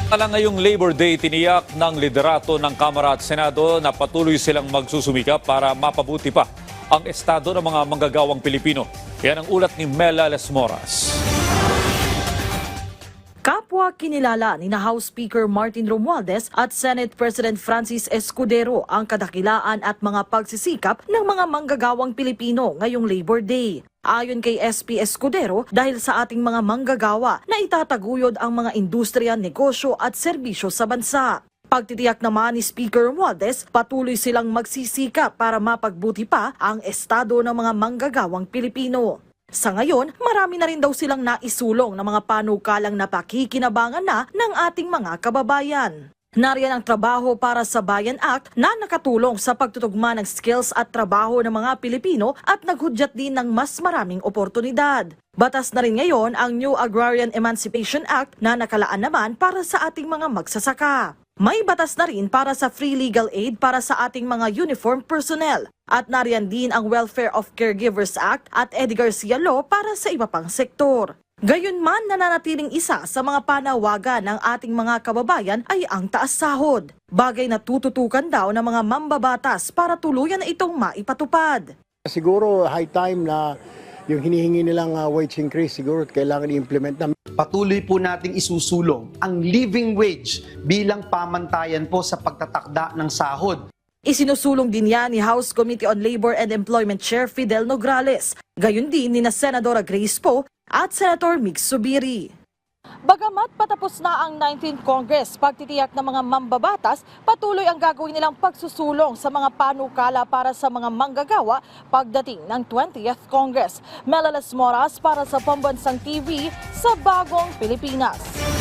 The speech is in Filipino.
Alang ngayong Labor Day, tiniyak ng liderato ng Kamara at Senado na patuloy silang magsusumikap para mapabuti pa ang estado ng mga manggagawang Pilipino. Yan ang ulat ni Mela Lesmoras. Kapwa kinilala ni House Speaker Martin Romualdez at Senate President Francis Escudero ang kadakilaan at mga pagsisikap ng mga manggagawang Pilipino ngayong Labor Day. Ayon kay SP Escudero, dahil sa ating mga manggagawa na itataguyod ang mga industriya, negosyo at serbisyo sa bansa. Pagtitiyak naman ni Speaker Romualdez, patuloy silang magsisikap para mapagbuti pa ang estado ng mga manggagawang Pilipino. Sa ngayon, marami na rin daw silang naisulong na mga panukalang napakikinabangan na ng ating mga kababayan. Nariyan ang Trabaho para sa Bayan Act na nakatulong sa pagtutugma ng skills at trabaho ng mga Pilipino at naghudyat din ng mas maraming oportunidad. Batas na rin ngayon ang New Agrarian Emancipation Act na nakalaan naman para sa ating mga magsasaka. May batas na rin para sa free legal aid para sa ating mga uniform personnel. At nariyan din ang Welfare of Caregivers Act at Eddie Garcia Law para sa iba pang sektor. Gayunman, nananatiling isa sa mga panawagan ng ating mga kababayan ay ang taas sahod. Bagay na tututukan daw ng mga mambabatas para tuluyan na itong maipatupad. Siguro high time na yung hinihingi nilang wage increase siguro kailangan i-implement na. Patuloy po nating isusulong ang living wage bilang pamantayan po sa pagtatakda ng sahod. Isinusulong din yan ni House Committee on Labor and Employment Chair Fidel Nograles. Gayon din ni Senadora Grace Poe at Senator Mig Zubiri. Bagamat patapos na ang 19th Congress, pagtitiyak ng mga mambabatas, patuloy ang gagawin nilang pagsusulong sa mga panukala para sa mga manggagawa pagdating ng 20th Congress. Mela Lesmoras para sa Pambansang TV sa Bagong Pilipinas.